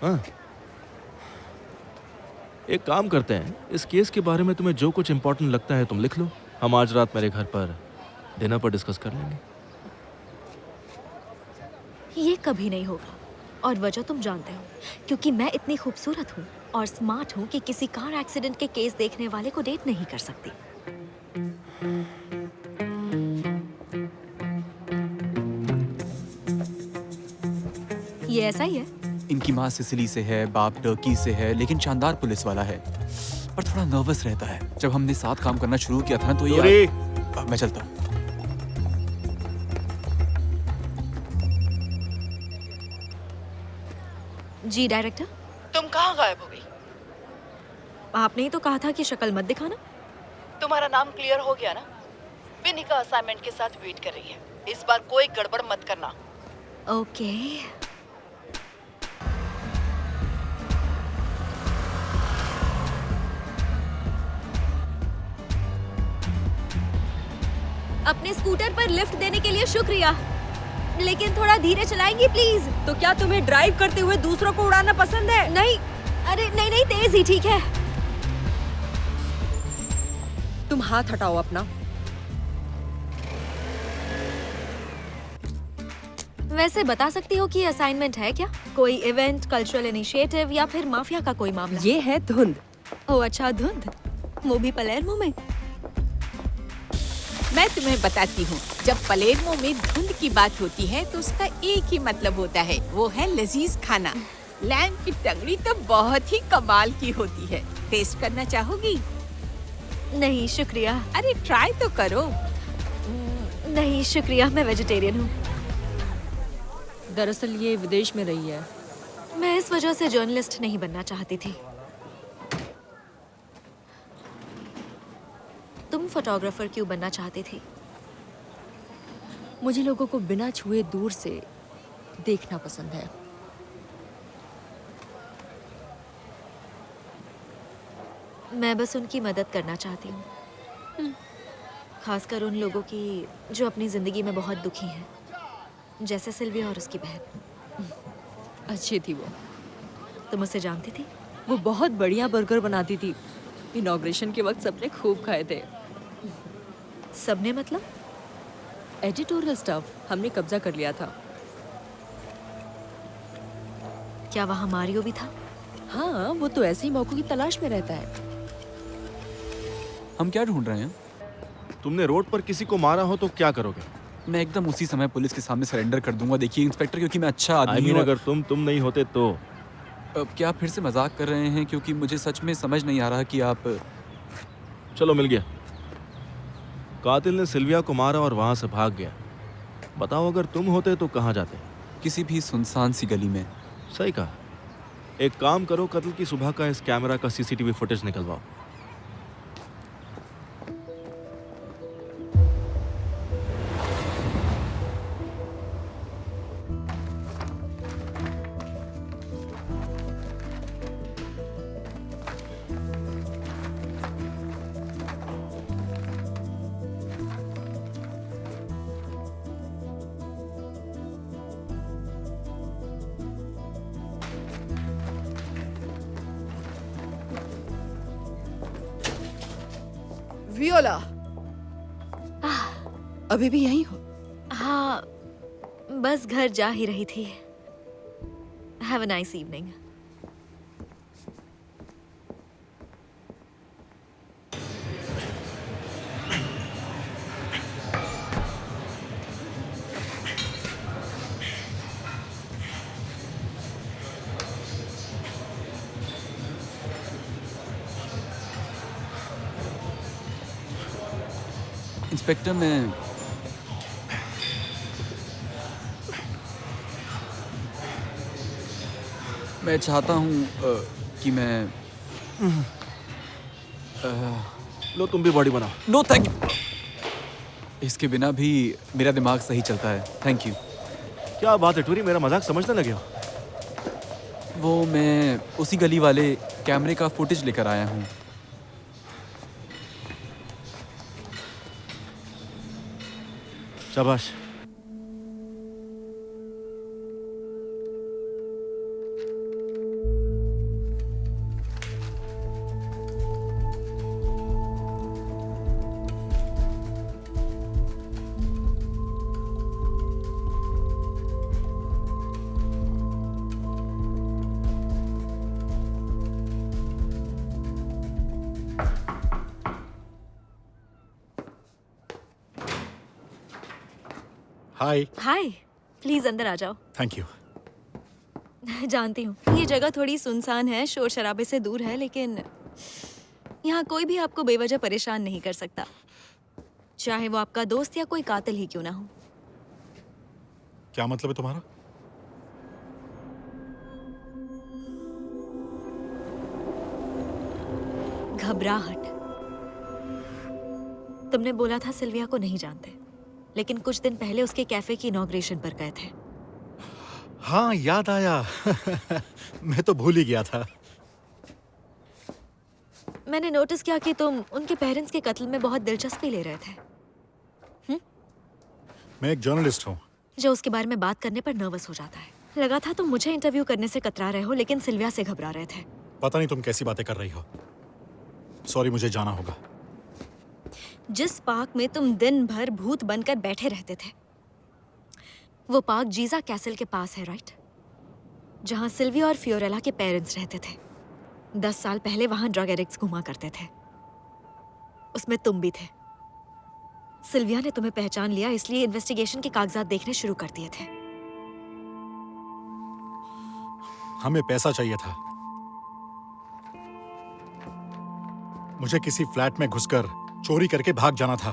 हाँ। एक काम करते हैं, इस केस के बारे में तुम्हें जो कुछ इम्पोर्टेंट लगता है तुम लिख लो। हम आज रात मेरे घर पर डिनर पर डिस्कस कर लेंगे। ये कभी नहीं होगा, और वजह तुम जानते हो, क्योंकि मैं इतनी खूबसूरत हूँ और स्मार्ट हूँ कि किसी कार एक्सीडेंट के केस देखने वाले को डेट नहीं कर सकती। ये ऐसा ही है। इनकी माँ सिसिली से है, बाप टर्की से है, लेकिन शानदार पुलिस वाला है और थोड़ा नर्वस रहता है। जब हमने साथ काम करना शुरू किया था ना तो ये मैं चलता हूँ। जी डायरेक्टर। तुम कहाँ गायब हो गई? आपने ही तो कहा था कि शक्ल मत दिखाना। तुम्हारा नाम क्लियर हो गया ना? विनिका असाइनमेंट के साथ वेट कर रही है। इस बार कोई गड़बड़ मत करना। ओके। अपने स्कूटर पर लिफ्ट देने के लिए शुक्रिया, लेकिन थोड़ा धीरे चलाएंगी प्लीज। तो क्या तुम्हें ड्राइव करते हुए दूसरों को उड़ाना पसंद है? नहीं, अरे नहीं नहीं, तेज ही ठीक है। तुम हाथ हटाओ अपना। वैसे बता सकती हो कि असाइनमेंट है क्या? कोई इवेंट, कल्चरल इनिशिएटिव या फिर माफिया का कोई मामला? ये है धुंध। ओह अच्छा, धुंध। वो भी पलेर्मो में? मैं तुम्हें बताती हूँ, जब पलेर्मो में धुंध की बात होती है तो उसका एक ही मतलब होता है, वो है लजीज खाना। लैम्ब की टंगड़ी तो बहुत ही कमाल की होती है। टेस्ट करना चाहोगी? नहीं शुक्रिया। अरे ट्राई तो करो। नहीं शुक्रिया, मैं वेजिटेरियन हूँ। दरअसल ये विदेश में रही है। मैं इस वजह से जर्नलिस्ट नहीं बनना चाहती थी। तुम फोटोग्राफर क्यों बनना चाहती थी? मुझे लोगों को बिना छुए दूर से देखना पसंद है। मैं बस उनकी मदद करना चाहती हूँ, खासकर उन लोगों की जो अपनी जिंदगी में बहुत दुखी हैं, जैसे सिल्विया और उसकी बहन। अच्छी थी वो। तुम उसे जानती थी? वो बहुत बढ़िया बर्गर बनाती थी। इनॉग्रेशन के वक्त सबने खूब खाए थे। सबने मतलब? एडिटोरियल स्टाफ हमने कब्जा कर लिया था। क्या वहाँ मारियो भी था? हाँ, वो तो ऐसे ही मौकों की तलाश में रहता है। हम क्या ढूंढ रहे हैं? तुमने रोड पर किसी को मारा हो तो क्या करोगे? मैं एकदम उसी समय पुलिस के सामने सरेंडर कर दूंगा। देखिए इंस्पेक्टर, क्योंकि मैं अच्छा आदमी हूँ। अगर तुम नहीं होते तो? क्या फिर से मजाक कर रहे हैं? क्योंकि मुझे सच में समझ नहीं आ रहा कि आप। चलो मिल गया। कातिल ने सिल्विया को मारा और वहां से भाग गया। बताओ अगर तुम होते तो कहाँ जाते? किसी भी सुनसान सी गली में। सही कहा। एक काम करो, कत्ल की सुबह का इस कैमरा का सीसीटीवी फुटेज निकलवाओ। वियोला, अभी भी यहीं हो? हाँ, बस घर जा ही रही थी। Have a nice evening. Inspector मैं चाहता हूँ कि मैं लो तुम भी बॉडी बनाओ। No thank you. इसके बिना भी मेरा दिमाग सही चलता है। Thank you. क्या बात है टूरी, मेरा मजाक समझने लगे हो? वो मैं उसी गली वाले कैमरे का फुटेज लेकर आया हूँ। शाबाश। हाय। हाय, प्लीज अंदर आ जाओ। Thank you. जानती हूँ ये जगह थोड़ी सुनसान है, शोर शराबे से दूर है, लेकिन यहाँ कोई भी आपको बेवजह परेशान नहीं कर सकता, चाहे वो आपका दोस्त या कोई कातिल ही क्यों ना हो। क्या मतलब है तुम्हारा? घबराहट। तुमने बोला था सिल्विया को नहीं जानते, लेकिन कुछ दिन पहले उसके कैफे की इनॉग्रेशन पर गए थे। हाँ, याद आया। मैं तो भूल ही गया था। मैंने नोटिस किया कि तुम उनके पेरेंट्स के कत्ल में बहुत दिलचस्पी ले रहे थे। मैं एक जर्नलिस्ट हूँ जो उसके बारे में बात करने पर नर्वस हो जाता है। लगा था तुम मुझे इंटरव्यू करने से कतरा रहे हो, लेकिन सिल्विया से घबरा रहे थे। पता नहीं तुम कैसी बातें कर रही हो। सॉरी, मुझे जाना होगा। जिस पार्क में तुम दिन भर भूत बनकर बैठे रहते थे, वो पार्क जीजा कैसल के पास है, राइट? जहां सिल्विया और फियोरेला के पेरेंट्स रहते थे। 10 साल पहले वहां ड्रग एडिक्ट्स घुमा करते थे। उसमें तुम भी थे। सिल्विया ने तुम्हें पहचान लिया, इसलिए इन्वेस्टिगेशन के कागजात देखने शुरू कर दिए थे। हमें पैसा चाहिए था। मुझे किसी फ्लैट में घुसकर चोरी करके भाग जाना था।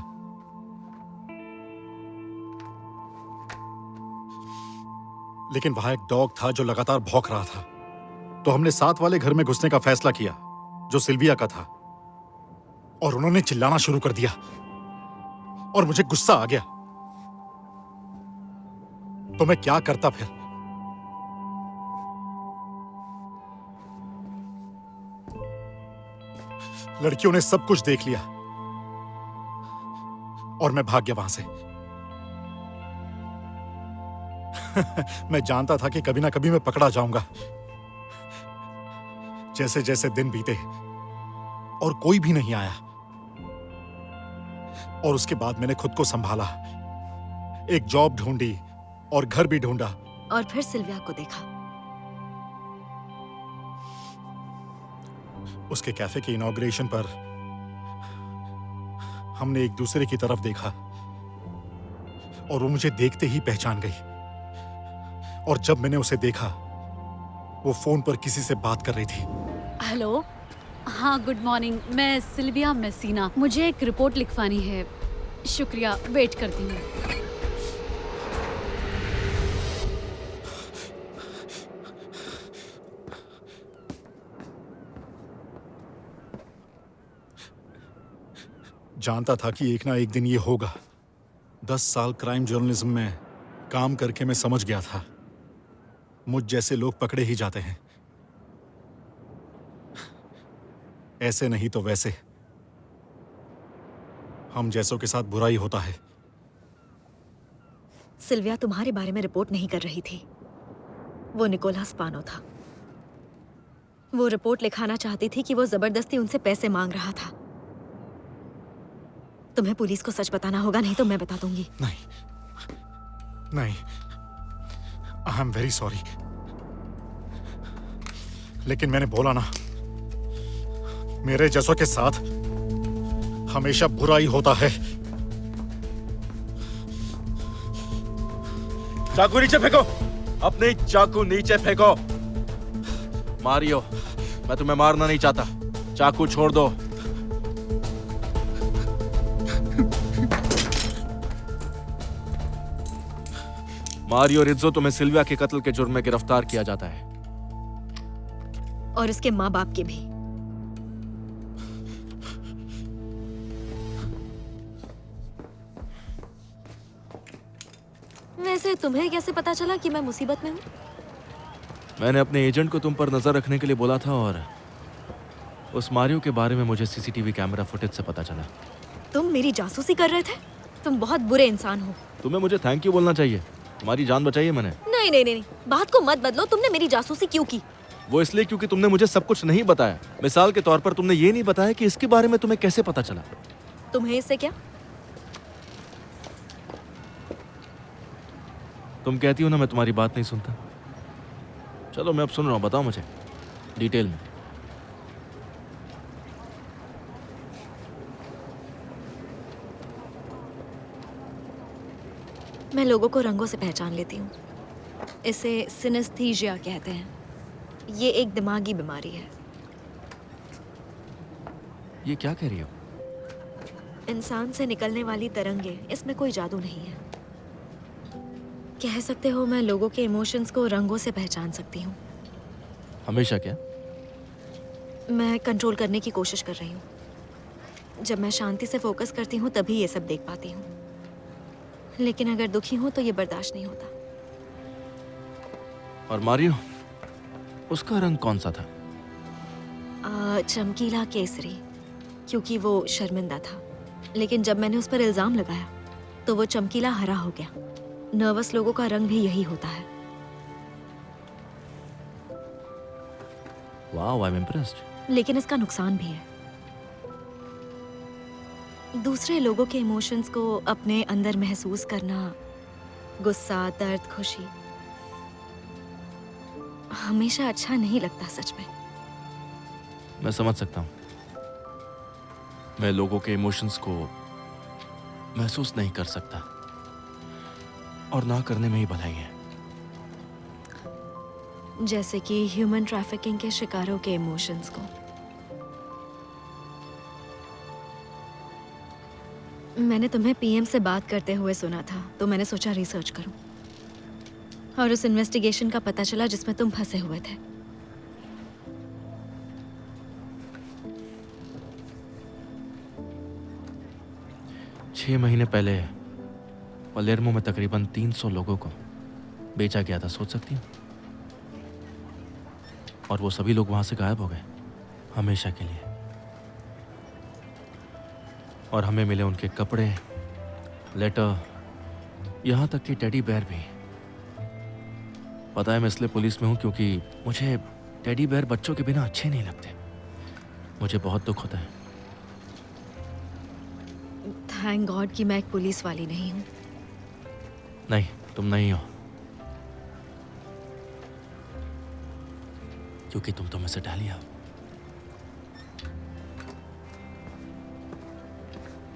लेकिन वहां एक डॉग था जो लगातार भौंक रहा था, तो हमने साथ वाले घर में घुसने का फैसला किया जो सिल्विया का था, और उन्होंने चिल्लाना शुरू कर दिया और मुझे गुस्सा आ गया। तो मैं क्या करता फिर? लड़कियों ने सब कुछ देख लिया और मैं भाग गया वहां से। मैं जानता था कि कभी ना कभी मैं पकड़ा जाऊंगा। जैसे जैसे दिन बीते और कोई भी नहीं आया, और उसके बाद मैंने खुद को संभाला, एक जॉब ढूंढी और घर भी ढूंढा। और फिर सिल्विया को देखा। उसके कैफे के इनॉग्रेशन पर हमने एक दूसरे की तरफ देखा और वो मुझे देखते ही पहचान गई। और जब मैंने उसे देखा, वो फोन पर किसी से बात कर रही थी। हेलो, हाँ गुड मॉर्निंग, मैं सिल्विया मेसीना। मुझे एक रिपोर्ट लिखवानी है। शुक्रिया, वेट करती हूँ। जानता था कि एक ना एक दिन ये होगा। 10 साल क्राइम जर्नलिज्म में काम करके मैं समझ गया था, मुझ जैसे लोग पकड़े ही जाते हैं, ऐसे नहीं तो वैसे। हम जैसों के साथ बुराई होता है। सिल्विया तुम्हारे बारे में रिपोर्ट नहीं कर रही थी, वो निकोलस पानो था। वो रिपोर्ट लिखाना चाहती थी कि वो जबरदस्ती उनसे पैसे मांग रहा था। तुम्हें पुलिस को सच बताना होगा, नहीं तो मैं बता दूंगी। नहीं, आई एम वेरी सॉरी। लेकिन मैंने बोला ना, मेरे जैसों के साथ हमेशा बुराई होता है। चाकू नीचे फेंको, अपने चाकू नीचे फेंको। मारियो, मैं तुम्हें मारना नहीं चाहता। चाकू छोड़ दो। मारियो रिज्जो, तुम्हें सिल्विया के कत्ल के जुर्म में गिरफ्तार किया जाता है। और उसके माँ बाप के भी। वैसे तुम्हें कैसे पता चला कि मैं मुसीबत में हूँ? मैंने अपने एजेंट को तुम पर नजर रखने के लिए बोला था और उस मारियो के बारे में मुझे सीसीटीवी कैमरा फुटेज से पता चला। तुम मेरी जासूसी कर रहे थे? तुम बहुत बुरे इंसान हो। तुम्हें मुझे थैंक यू बोलना चाहिए, तुम्हारी जान बचाई है मैंने। नहीं नहीं नहीं, बात को मत बदलो। तुमने मेरी जासूसी क्यों की? वो इसलिए क्योंकि तुमने मुझे सब कुछ नहीं बताया। मिसाल के तौर पर तुमने ये नहीं बताया कि इसके बारे में तुम्हें कैसे पता चला। तुम्हें इससे क्या? तुम कहती हो ना मैं तुम्हारी बात नहीं सुनता। चलो मैं अब सुन रहा हूँ, बताओ मुझे डिटेल में। मैं लोगों को रंगों से पहचान लेती हूँ। इसे सिनेस्थीसिया कहते हैं। ये एक दिमागी बीमारी है। ये क्या कह रही हो? इंसान से निकलने वाली तरंगे, इसमें कोई जादू नहीं है। कह सकते हो मैं लोगों के इमोशंस को रंगों से पहचान सकती हूँ। हमेशा क्या? मैं कंट्रोल करने की कोशिश कर रही हूँ। जब मैं शांति से फोकस करती हूँ तभी ये सब देख पाती हूँ, लेकिन अगर दुखी हूँ तो ये बर्दाश्त नहीं होता। और मारियो, उसका रंग कौन सा था? चमकीला केसरी, क्योंकि वो शर्मिंदा था। लेकिन जब मैंने उस पर इल्जाम लगाया तो वो चमकीला हरा हो गया। नर्वस लोगों का रंग भी यही होता है। Wow, I am impressed. लेकिन इसका नुकसान भी है। दूसरे लोगों के इमोशंस को अपने अंदर महसूस करना, गुस्सा, दर्द, खुशी, हमेशा अच्छा नहीं लगता। सच में मैं समझ सकता हूँ। मैं लोगों के इमोशंस को महसूस नहीं कर सकता, और ना करने में ही भलाई है। जैसे कि ह्यूमन ट्रैफिकिंग के शिकारों के इमोशंस को। मैंने तुम्हें पीएम से बात करते हुए सुना था, तो मैंने सोचा रिसर्च करूं। और उस इन्वेस्टिगेशन का पता चला जिसमें तुम फंसे हुए थे। छह महीने पहले पलेर्मो में तकरीबन 300 लोगों को बेचा गया था, सोच सकती हूँ। और वो सभी लोग वहां से गायब हो गए, हमेशा के लिए। और हमें मिले उनके कपड़े, लेटर, यहां तक कि टेडी बेयर भी। पता है मैं इसलिए पुलिस में हूं क्योंकि मुझे टेडी बेयर बच्चों के बिना अच्छे नहीं लगते। मुझे बहुत दुख होता है। थैंक गॉड कि मैं एक पुलिस वाली नहीं हूँ। नहीं, तुम नहीं हो, क्योंकि तुम तो मुझसे डालिया हो।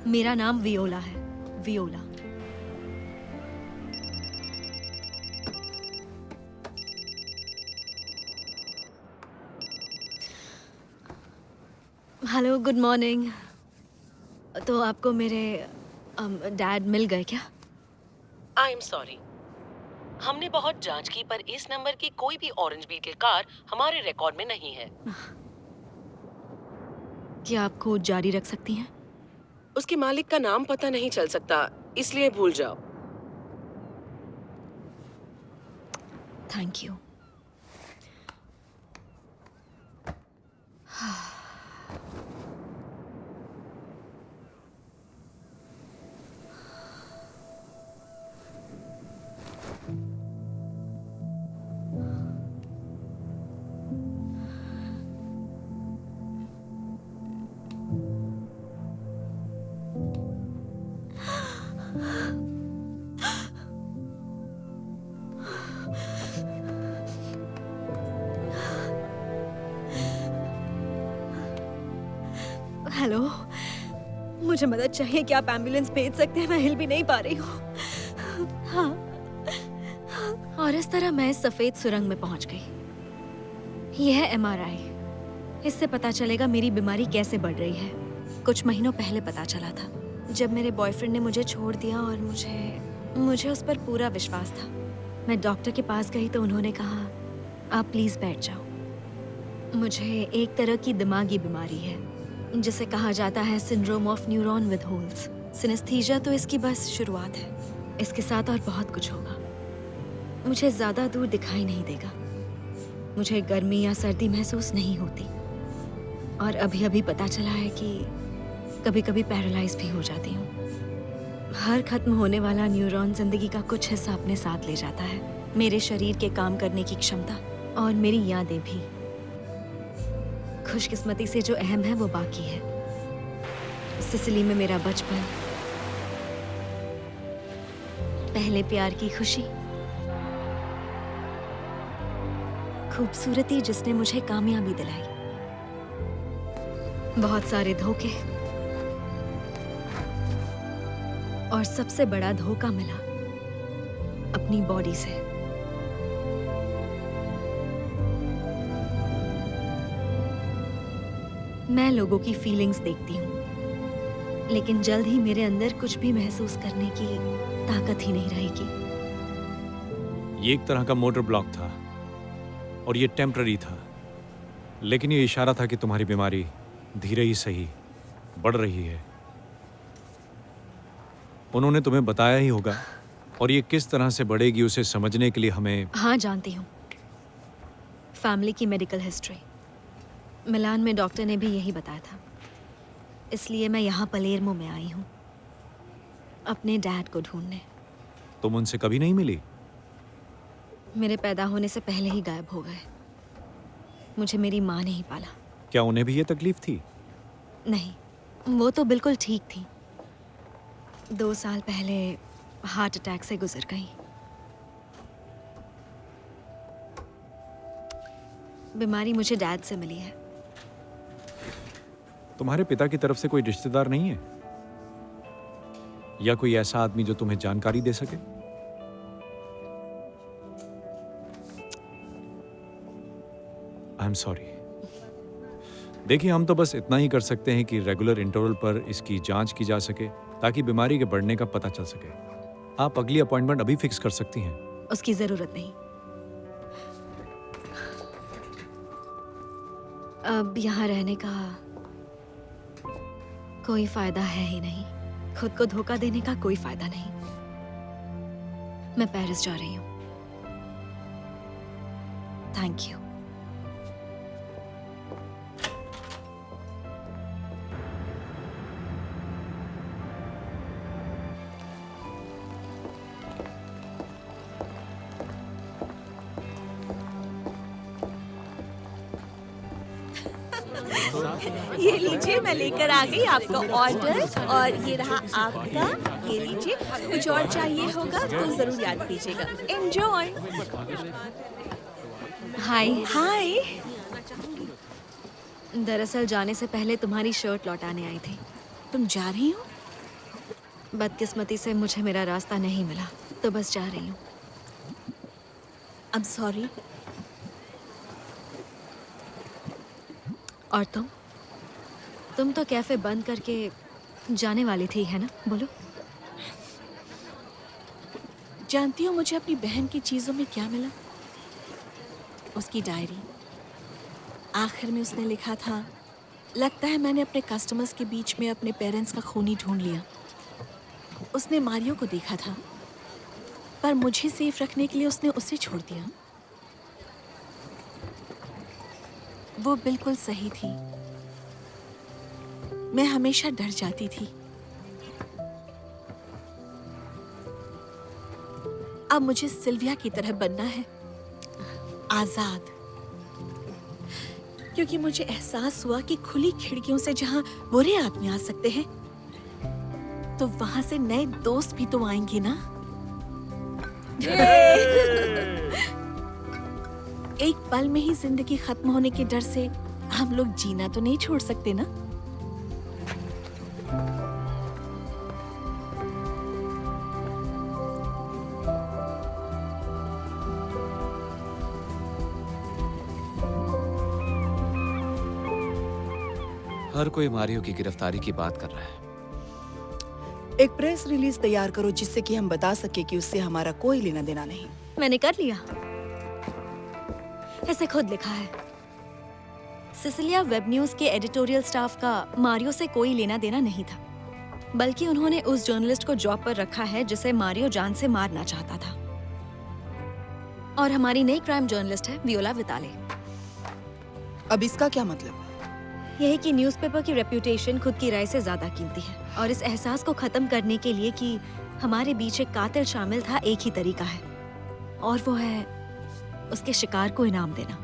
मेरा नाम वियोला है, वियोला। Hello, good morning. तो आपको मेरे डैड मिल गए क्या? आई एम सॉरी, हमने बहुत जांच की पर इस नंबर की कोई भी ऑरेंज बीटल कार हमारे रिकॉर्ड में नहीं है। क्या आप खोज जारी रख सकती हैं? उसके मालिक का नाम पता नहीं चल सकता, इसलिए भूल जाओ। Thank you. हेलो, मुझे मदद चाहिए। क्या आप एम्बुलेंस भेज सकते हैं? मैं हिल भी नहीं पा रही हूँ। हाँ। और इस तरह मैं इस सफेद सुरंग में पहुंच गई। यह है MRI। इससे पता चलेगा मेरी बीमारी कैसे बढ़ रही है। कुछ महीनों पहले पता चला था, जब मेरे बॉयफ्रेंड ने मुझे छोड़ दिया और मुझे उस पर पूरा विश्वास था। मैं डॉक्टर के पास गई तो उन्होंने कहा आप प्लीज बैठ जाओ। मुझे एक तरह की दिमागी बीमारी है जिसे कहा जाता है syndrome of neuron with holes. Synesthesia तो इसकी बस शुरुआत है, इसके साथ और बहुत कुछ होगा। मुझे ज्यादा दूर दिखाई नहीं देगा, मुझे गर्मी या सर्दी महसूस नहीं होती, और अभी अभी पता चला है कि कभी कभी पैरालाइज भी हो जाती हूँ। हर खत्म होने वाला न्यूरॉन जिंदगी का कुछ हिस्सा अपने साथ ले जाता है, मेरे शरीर के काम करने की क्षमता और मेरी यादें भी। खुशकिस्मती से जो अहम है वो बाकी है। सिसिली में मेरा बचपन, पहले प्यार की खुशी, खूबसूरती जिसने मुझे कामयाबी दिलाई, बहुत सारे धोखे, और सबसे बड़ा धोखा मिला अपनी बॉडी से। मैं लोगों की फीलिंग्स देखती हूँ, लेकिन जल्द ही मेरे अंदर कुछ भी महसूस करने की ताकत ही नहीं रहेगी। ये एक तरह का मोटर ब्लॉक था और ये टेम्पररी था, लेकिन ये इशारा था कि तुम्हारी बीमारी धीरे ही सही बढ़ रही है। उन्होंने तुम्हें बताया ही होगा, और ये किस तरह से बढ़ेगी उसे समझने के लिए हमें। हाँ, जानती हूँ। फैमिली की मेडिकल हिस्ट्री मिलान में डॉक्टर ने भी यही बताया था, इसलिए मैं यहाँ पलेर्मो में आई हूँ अपने डैड को ढूंढने। तुम उनसे कभी नहीं मिली? मेरे पैदा होने से पहले ही गायब हो गए। मुझे मेरी माँ ने ही पाला। क्या उन्हें भी ये तकलीफ थी? नहीं, वो तो बिल्कुल ठीक थी। 2 साल पहले हार्ट अटैक से गुजर गई। बीमारी मुझे डैड से मिली है। तुम्हारे पिता की तरफ से कोई रिश्तेदार नहीं है, या कोई ऐसा आदमी जो तुम्हें जानकारी दे सके? आई एम सॉरी। देखिए, हम तो बस इतना ही कर सकते हैं कि रेगुलर इंटरवल पर इसकी जांच की जा सके, ताकि बीमारी के बढ़ने का पता चल सके। आप अगली अपॉइंटमेंट अभी फिक्स कर सकती हैं। उसकी जरूरत नहीं। अब यहाँ रहने का कोई फायदा है ही नहीं। खुद को धोखा देने का कोई फायदा नहीं। मैं पेरिस जा रही हूँ। Thank you. ये लीजिए, मैं लेकर आ गई आपका ऑर्डर, और ये रहा आपका। ये लीजिए, कुछ और चाहिए होगा तो जरूर याद कीजिएगा। एंजॉय। हाय। हाय। दरअसल जाने से पहले तुम्हारी शर्ट लौटाने आई थी। तुम जा रही हो? बदकिस्मती से मुझे मेरा रास्ता नहीं मिला, तो बस जा रही हूँ। I'm sorry। और तुम तो कैफे बंद करके जाने वाली थी, है ना? बोलो। जानती हो मुझे अपनी बहन की चीजों में क्या मिला? उसकी डायरी। आखिर में उसने लिखा था, लगता है मैंने अपने कस्टमर्स के बीच में अपने पेरेंट्स का खूनी ढूंढ लिया। उसने मारियो को देखा था, पर मुझे सेफ रखने के लिए उसने उसे छोड़ दिया। वो बिल्कुल सही थी। मैं हमेशा डर जाती थी। अब मुझे सिल्विया की तरह बनना है, आजाद। क्योंकि मुझे एहसास हुआ कि खुली खिड़कियों से जहां बुरे आदमी आ सकते हैं, तो वहां से नए दोस्त भी तो आएंगे ना। एक पल में ही जिंदगी खत्म होने के डर से हम लोग जीना तो नहीं छोड़ सकते ना। हर कोई मारियो की गिरफ्तारी की बात कर रहा है। एक प्रेस रिलीज तैयार करो जिससे कि हम बता सके कि उससे हमारा कोई लेना देना नहीं। मैंने कर लिया। ऐसे खुद लिखा है। सिसिलिया वेब न्यूज के एडिटोरियल स्टाफ का मारियो से कोई लेना देना नहीं था, बल्कि उन्होंने उस जर्नलिस्ट को जॉब पर रखा है जिसे मारियो जान से मारना चाहता था। और हमारी नई क्राइम जर्नलिस्ट है वियोला विताले। अब इसका क्या मतलब? यही कि न्यूज़पेपर की रेप्यूटेशन खुद की राय से ज्यादा कीमती है, और इस एहसास को खत्म करने के लिए कि हमारे बीच एक कातिल शामिल था, एक ही तरीका है, और वो है उसके शिकार को इनाम देना।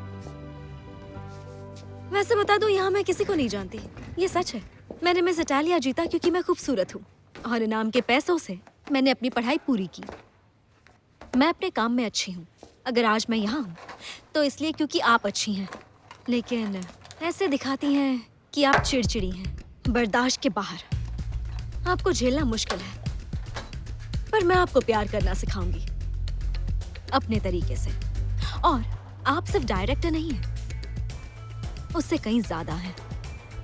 वैसे बता दूं, यहाँ मैं किसी को नहीं जानती, ये सच है। मैंने मिस इटालिया जीता क्योंकि मैं खूबसूरत हूँ, और इनाम के पैसों से मैंने अपनी पढ़ाई पूरी की। मैं अपने काम में अच्छी हूँ। अगर आज मैं यहाँ हूँ तो इसलिए क्योंकि आप अच्छी हैं, लेकिन ऐसे दिखाती हैं कि आप चिड़चिड़ी हैं, बर्दाश्त के बाहर। आपको झेलना मुश्किल है, पर मैं आपको प्यार करना सिखाऊंगी अपने तरीके से। और आप सिर्फ डायरेक्टर नहीं हैं, उससे कहीं ज्यादा हैं।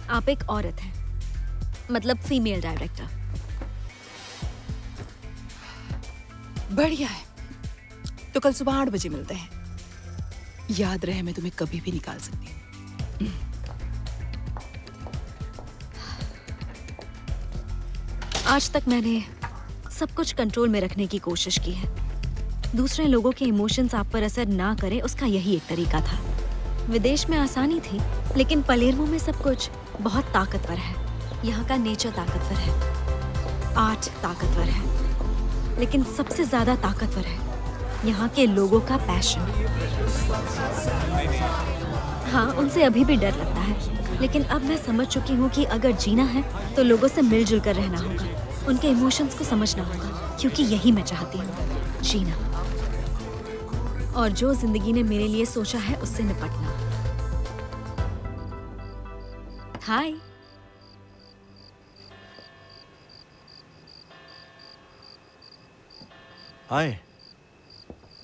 आप एक औरत हैं, मतलब फीमेल डायरेक्टर। बढ़िया है, तो कल सुबह 8 बजे मिलते हैं। याद रहे, मैं तुम्हें कभी भी निकाल सकती हूँ। आज तक मैंने सब कुछ कंट्रोल में रखने की कोशिश की है। दूसरे लोगों के इमोशंस आप पर असर ना करें, उसका यही एक तरीका था। विदेश में आसानी थी, लेकिन पलेर्मो में सब कुछ बहुत ताकतवर है। यहाँ का नेचर ताकतवर है, आर्ट ताकतवर है, लेकिन सबसे ज्यादा ताकतवर है यहाँ के लोगों का पैशन। हाँ, उनसे अभी भी डर लगता है, लेकिन अब मैं समझ चुकी हूँ कि अगर जीना है तो लोगों से मिलजुल कर रहना होगा, उनके इमोशंस को समझना होगा, क्योंकि यही मैं चाहती हूँ, जीना। और जो जिंदगी ने मेरे लिए सोचा है उससे निपटना। हाय। हाय।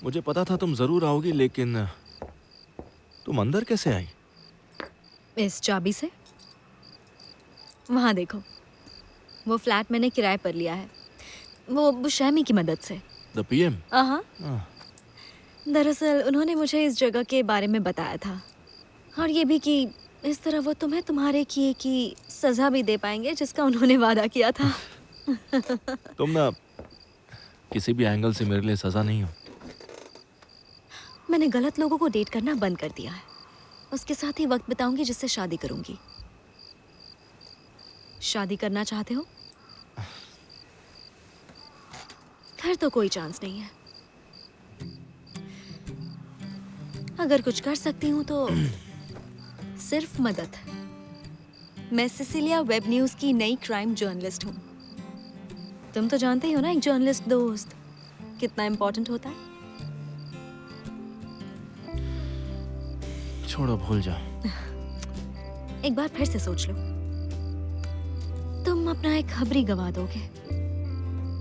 मुझे पता था तुम जरूर आओगी, लेकिन तुम अंदर कैसे आई? इस चाबी से। वहां देखो, वो फ्लैट मैंने किराए पर लिया है, वो बुशैमी की मदद से। The PM? हाँ। दरअसल उन्होंने मुझे इस जगह के बारे में बताया था, और ये भी कि इस तरह वो तुम्हें तुम्हारे किए की सजा भी दे पाएंगे जिसका उन्होंने वादा किया था। तुम ना किसी भी एंगल से मेरे लिए सजा नहीं हो। मैंने गलत लोगों को डेट करना बंद कर दिया है। उसके साथ ही वक्त बिताऊंगी जिससे शादी करूंगी। शादी करना चाहते हो? खैर, तो कोई चांस नहीं है। अगर कुछ कर सकती हूँ तो सिर्फ मदद। मैं सिसिलिया वेब न्यूज की नई क्राइम जर्नलिस्ट हूँ। तुम तो जानते ही हो ना, एक जर्नलिस्ट दोस्त कितना इम्पोर्टेंट होता है। छोड़ो, भूल जाओ। एक बार फिर से सोच लो, तुम अपना एक खबरी गवा दोगे,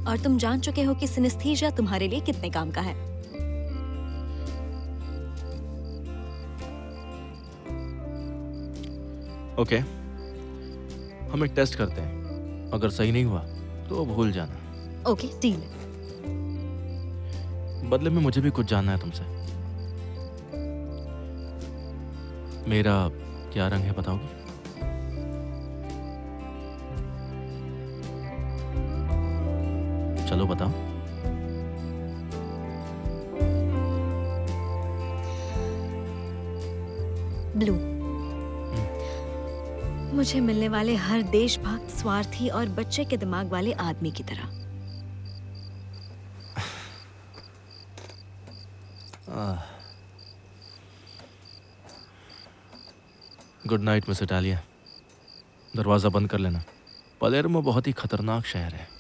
और तुम जान चुके हो कि सिनेस्थीसिया तुम्हारे लिए कितने काम का है। ओके, हम एक टेस्ट करते हैं। अगर सही नहीं हुआ तो भूल जाना। Okay, deal. बदले में मुझे भी कुछ जानना है तुमसे। मेरा क्या रंग है, बताओगी? चलो बताओ। ब्लू। मुझे मिलने वाले हर देशभक्त, स्वार्थी और बच्चे के दिमाग वाले आदमी की तरह। Good night miss Italia. दरवाजा बंद कर लेना। पलेर्मो बहुत ही खतरनाक शहर है।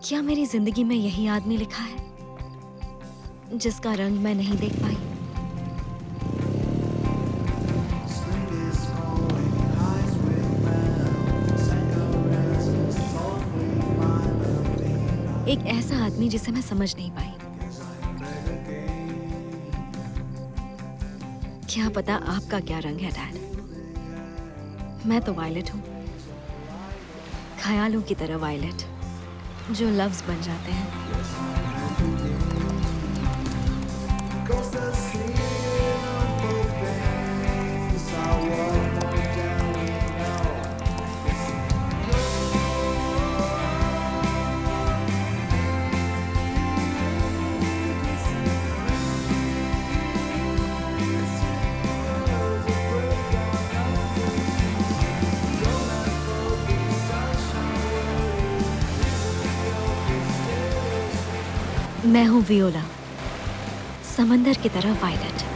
क्या मेरी जिंदगी में यही आदमी लिखा है जिसका रंग मैं नहीं देख पाई? एक ऐसा आदमी जिसे मैं समझ नहीं पाई। क्या पता आपका क्या रंग है डैड। मैं तो वायलेट हूँ, ख्यालों की तरह वायलेट, जो लफ्ज बन जाते हैं। मैं हूँ वियोला, समंदर की तरह वायलेट।